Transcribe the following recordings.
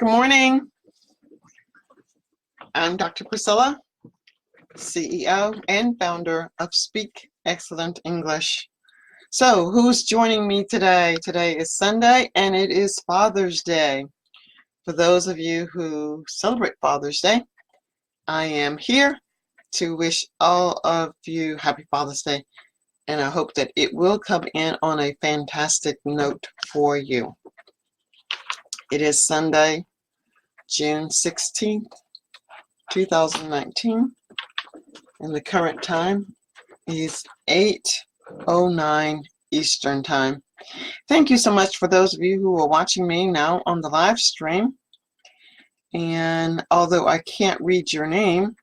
Good morning. I'm Dr. Priscilla, CEO and founder of Speak Excellent English. So, who's joining me today? Today is Sunday and it is Father's Day. For those of you who celebrate Father's Day, I am here to wish all of you happy Father's Day, and I hope that it will come in on a fantastic note for you. It is Sunday, June 16th, 2019, and the current time is 8:09 Eastern Time. Thank you so much for those of you who are watching me now on the live stream. And although I can't read your name,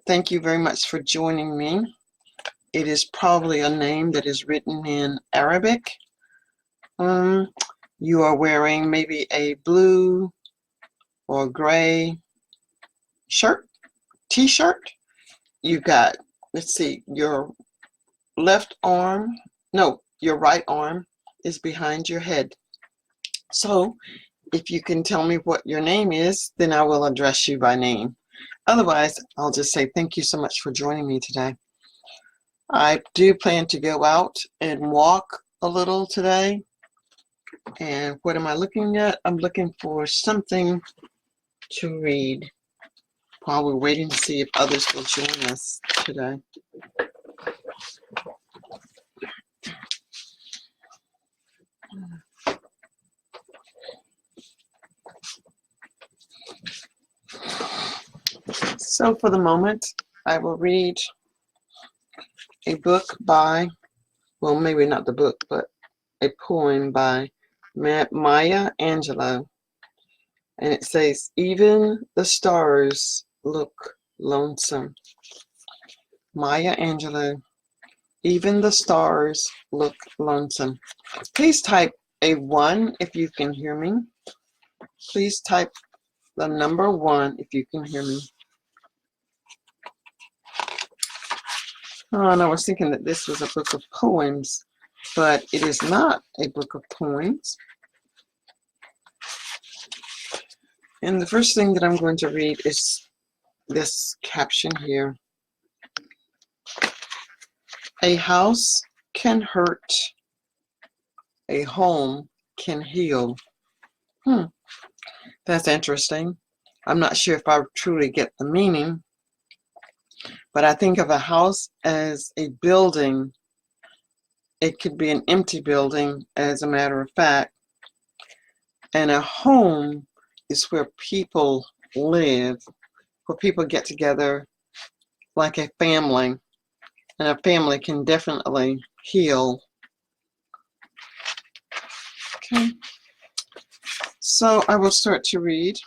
thank you very much for joining me. It is probably a name that is written in Arabic. You are wearing maybe a blue or gray shirt, t-shirt. You've got, let's see, your your right arm is behind your head. So if you can tell me what your name is, then I will address you by name. Otherwise, I'll just say thank you so much for joining me today. I do plan to go out and walk a little today. And what am I looking at? I'm looking for something to read while we're waiting to see if others will join us today. So for the moment, I will read a book by, well, maybe not the book, but a poem by Maya Angelou. And it says, "Even the stars look lonesome." Maya Angelou, "Even the stars look lonesome." Please type a 1 if you can hear me. Please type the number 1 if you can hear me. Oh, and I was thinking that this was a book of poems, but it is not a book of poems. And the first thing that I'm going to read is this caption here. "A house can hurt, a home can heal." That's interesting. I'm not sure if I truly get the meaning, but I think of a house as a building. It could be an empty building, as a matter of fact. And a home is where people live, where people get together like a family. And a family can definitely heal. Okay. So I will start to read.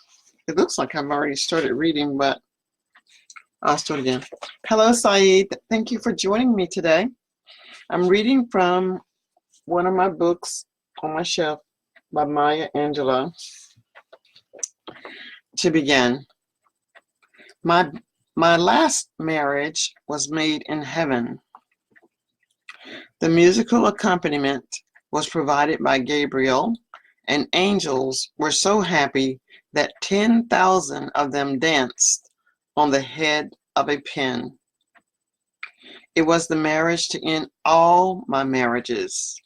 It looks like I've already started reading, but I'll start again. Hello, Saeed. Thank you for joining me today. I'm reading from one of my books on my shelf by Maya Angelou. To begin, my last marriage was made in heaven. The musical accompaniment was provided by Gabriel, and angels were so happy that 10,000 of them danced on the head of a pin. It was the marriage to end all my marriages.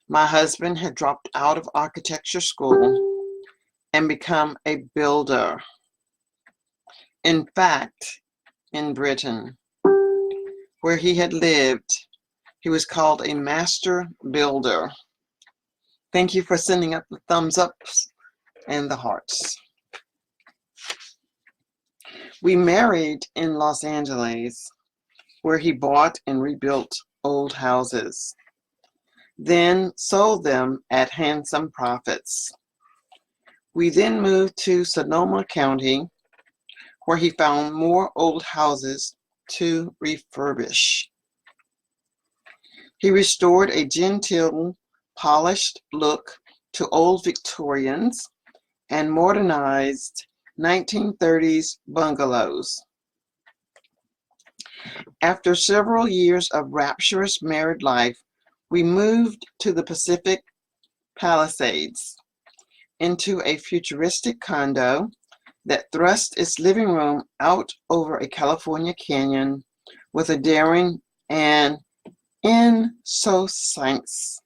My husband had dropped out of architecture school and become a builder. In fact, in Britain, where he had lived, he was called a master builder. Thank you for sending up the thumbs ups and the hearts. We married in Los Angeles, where he bought and rebuilt old houses, then sold them at handsome profits. We then moved to Sonoma County, where he found more old houses to refurbish. He restored a genteel, polished look to old Victorians and modernized 1930s bungalows. After several years of rapturous married life, we moved to the Pacific Palisades into a futuristic condo that thrust its living room out over a California canyon with a daring and insouciance.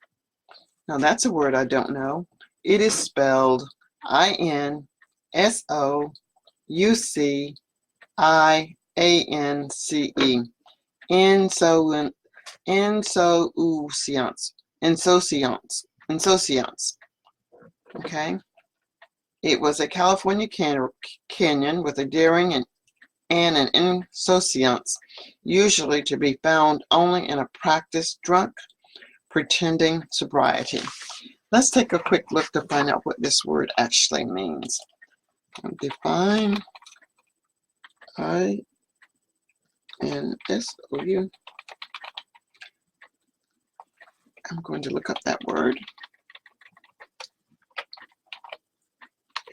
Now that's a word I don't know. It is spelled INSOUCIANCE. Insouciance. Okay. It was a California canyon with a daring and an insouciance, usually to be found only in a practiced drunk, pretending sobriety. Let's take a quick look to find out what this word actually means. Define INSOU. I'm going to look up that word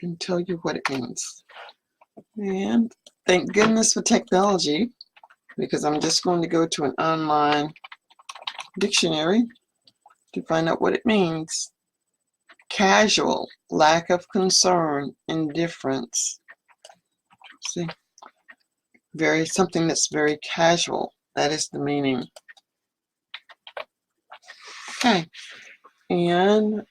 and tell you what it means. And thank goodness for technology, because I'm just going to go to an online dictionary to find out what it means. Casual, lack of concern, indifference. See, something that's very casual. That is the meaning. Okay, and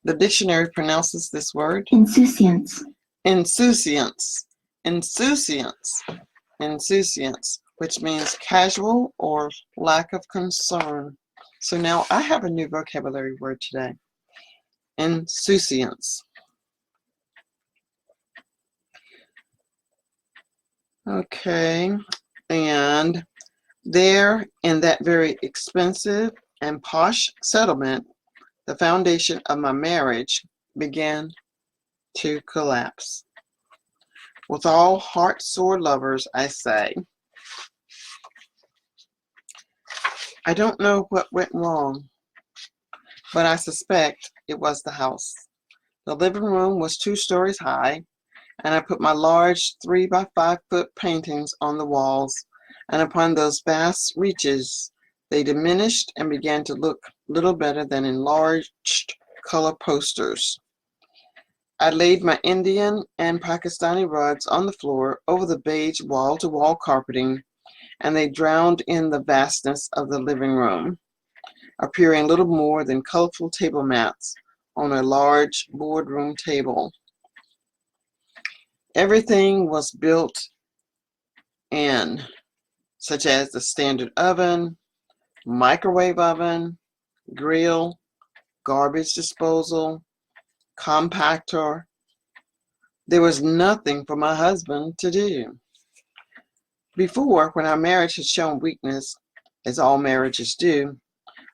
the dictionary pronounces this word insouciance. Insouciance. Insouciance. Insouciance, which means casual or lack of concern. So now I have a new vocabulary word today. Insouciance. Okay, and there in that very expensive and posh settlement, the foundation of my marriage began to collapse. With all heart-sore lovers, I say, I don't know what went wrong, but I suspect it was the house. The living room was 2 stories high, and I put my large 3 by 5 foot paintings on the walls, and upon those vast reaches, they diminished and began to look little better than enlarged color posters. I laid my Indian and Pakistani rugs on the floor over the beige wall-to-wall carpeting, and they drowned in the vastness of the living room, appearing little more than colorful table mats on a large boardroom table. Everything was built in, such as the standard oven, microwave oven, grill, garbage disposal, compactor. There was nothing for my husband to do. Before, when our marriage had shown weakness, as all marriages do,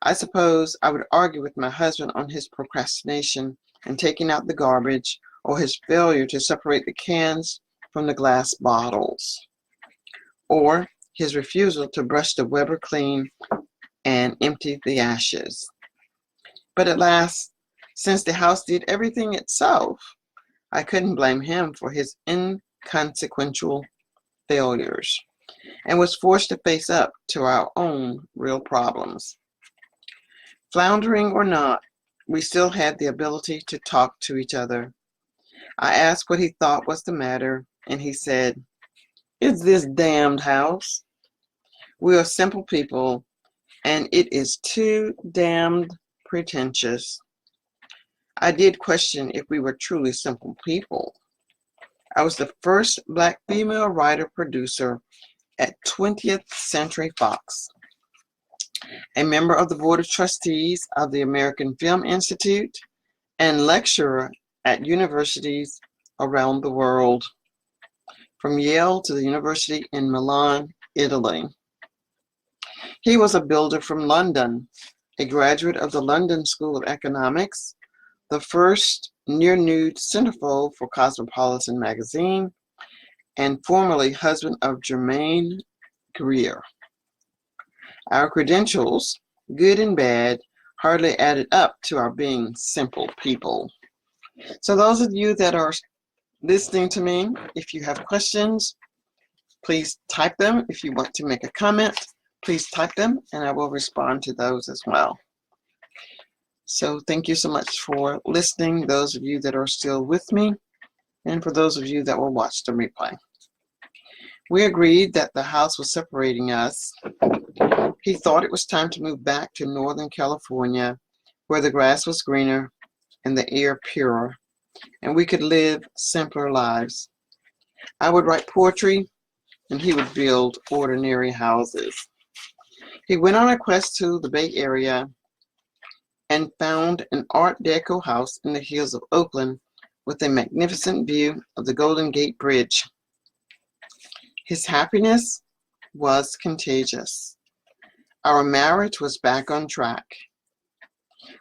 I suppose I would argue with my husband on his procrastination in taking out the garbage, or his failure to separate the cans from the glass bottles, or his refusal to brush the Weber clean and empty the ashes. But at last, since the house did everything itself, I couldn't blame him for his inconsequential failures, and was forced to face up to our own real problems. Floundering or not, we still had the ability to talk to each other. I asked what he thought was the matter, and he said, "It's this damned house. We are simple people, and it is too damned pretentious." I did question if we were truly simple people. I was the first Black female writer-producer at 20th Century Fox, a member of the Board of Trustees of the American Film Institute, and lecturer at universities around the world, from Yale to the University in Milan, Italy. He was a builder from London, a graduate of the London School of Economics, the first near-nude centerfold for Cosmopolitan magazine, and formerly husband of Germaine Greer. Our credentials, good and bad, hardly added up to our being simple people. So those of you that are listening to me, if you have questions, please type them. If you want to make a comment, please type them, and I will respond to those as well. So thank you so much for listening, those of you that are still with me, and for those of you that will watch the replay. We agreed that the house was separating us. He thought it was time to move back to Northern California, where the grass was greener and the air purer, and we could live simpler lives. I would write poetry, and he would build ordinary houses. He went on a quest to the Bay Area and found an Art Deco house in the hills of Oakland with a magnificent view of the Golden Gate Bridge. His happiness was contagious. Our marriage was back on track.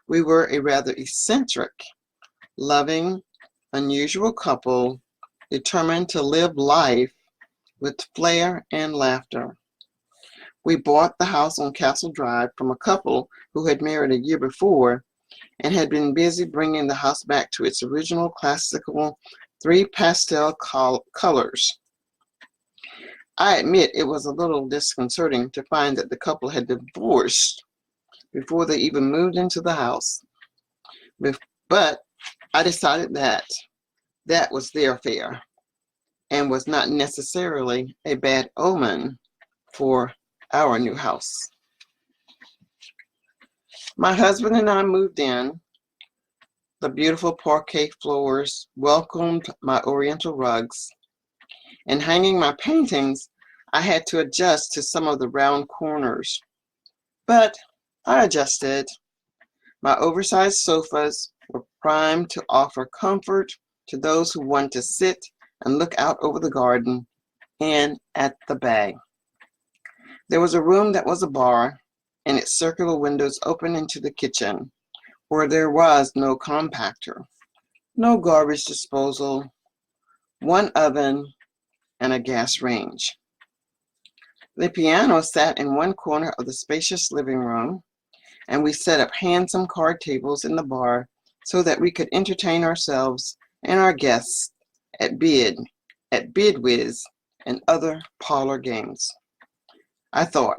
We were a rather eccentric, loving, unusual couple determined to live life with flair and laughter. We bought the house on Castle Drive from a couple who had married a year before and had been busy bringing the house back to its original classical 3 pastel colors. I admit it was a little disconcerting to find that the couple had divorced before they even moved into the house. But I decided that that was their affair and was not necessarily a bad omen for our new house. My husband and I moved in. The beautiful parquet floors welcomed my oriental rugs. In hanging my paintings, I had to adjust to some of the round corners. But I adjusted. My oversized sofas were primed to offer comfort to those who want to sit and look out over the garden and at the bay. There was a room that was a bar, and its circular windows opened into the kitchen, where there was no compactor, no garbage disposal, one oven, and a gas range. The piano sat in one corner of the spacious living room, and we set up handsome card tables in the bar so that we could entertain ourselves and our guests at Bid Whiz, and other parlor games. I thought,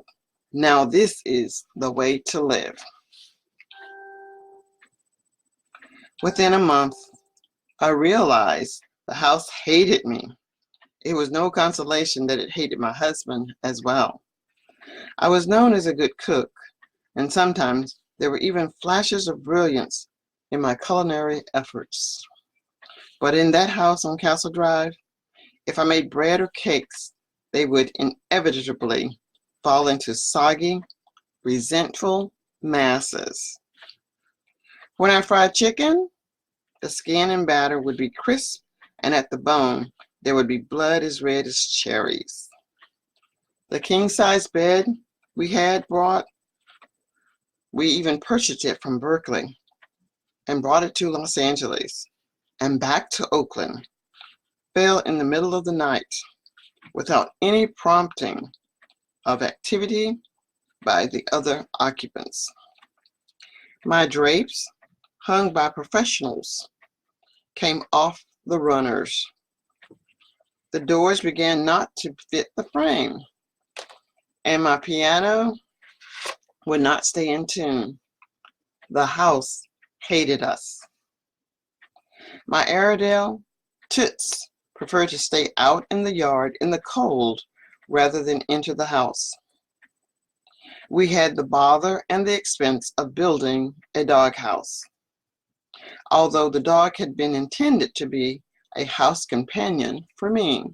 now this is the way to live. Within a month, I realized the house hated me. It was no consolation that it hated my husband as well. I was known as a good cook, and sometimes there were even flashes of brilliance in my culinary efforts. But in that house on Castle Drive, if I made bread or cakes, they would inevitably fall into soggy, resentful masses. When I fried chicken, the skin and batter would be crisp, and at the bone, there would be blood as red as cherries. The king-size bed we had brought, we even purchased it from Berkeley and brought it to Los Angeles and back to Oakland, fell in the middle of the night without any prompting of activity by the other occupants. My drapes, hung by professionals, came off the runners. The doors began not to fit the frame, and my piano would not stay in tune. The house hated us. My Airedale Toots preferred to stay out in the yard in the cold rather than enter the house. We had the bother and the expense of building a doghouse. Although the dog had been intended to be a house companion for me.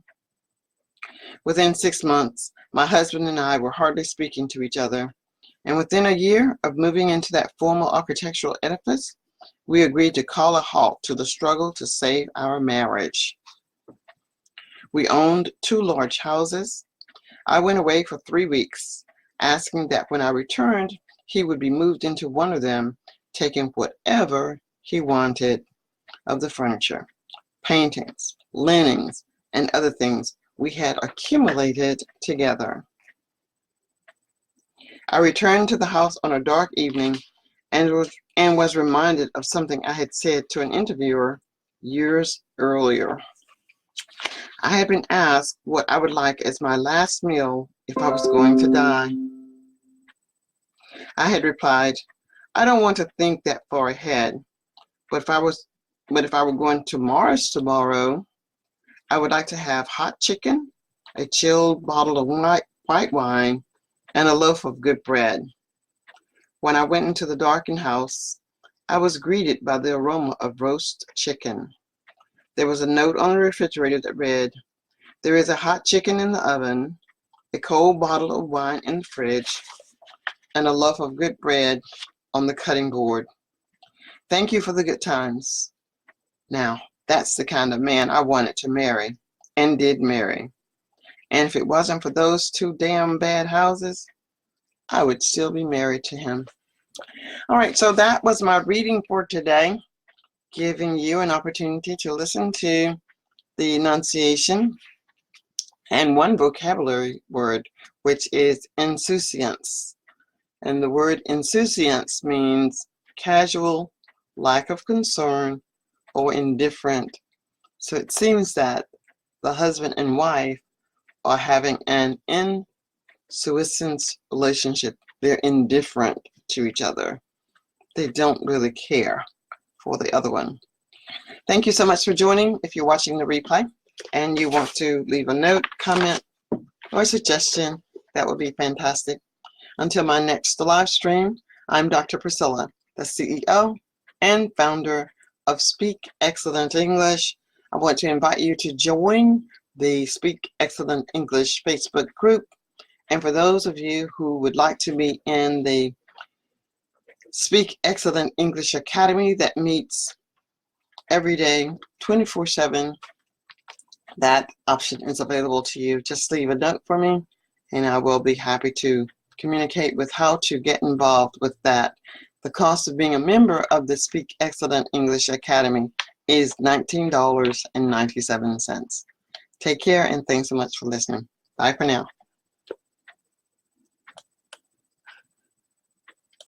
Within 6 months, my husband and I were hardly speaking to each other, and within a year of moving into that formal architectural edifice, we agreed to call a halt to the struggle to save our marriage. We owned 2 large houses. I went away for 3 weeks, asking that when I returned, he would be moved into one of them, taking whatever he wanted of the furniture, paintings, linens, and other things we had accumulated together. I returned to the house on a dark evening and was reminded of something I had said to an interviewer years earlier. I had been asked what I would like as my last meal if I was going to die. I had replied, I don't want to think that far ahead, but if I were going to Mars tomorrow, I would like to have hot chicken, a chilled bottle of white wine, and a loaf of good bread. When I went into the darkened house, I was greeted by the aroma of roast chicken. There was a note on the refrigerator that read, "There is a hot chicken in the oven, a cold bottle of wine in the fridge, and a loaf of good bread on the cutting board. Thank you for the good times." Now, that's the kind of man I wanted to marry, and did marry. And if it wasn't for those two damn bad houses, I would still be married to him. All right, so that was my reading for today, giving you an opportunity to listen to the enunciation and one vocabulary word, which is insouciance. And the word insouciance means casual, lack of concern, or indifferent. So it seems that the husband and wife are having an insouciance relationship. They're indifferent to each other. They don't really care for the other one. Thank you so much for joining. If you're watching the replay and you want to leave a note, comment, or suggestion, that would be fantastic. Until my next live stream, I'm Dr. Priscilla, the CEO and founder of Speak Excellent English. I want to invite you to join the Speak Excellent English Facebook group. And for those of you who would like to be in the Speak Excellent English Academy that meets every day, 24/7, that option is available to you. Just leave a note for me, and I will be happy to communicate with how to get involved with that. The cost of being a member of the Speak Excellent English Academy is $19.97. Take care, and thanks so much for listening. Bye for now.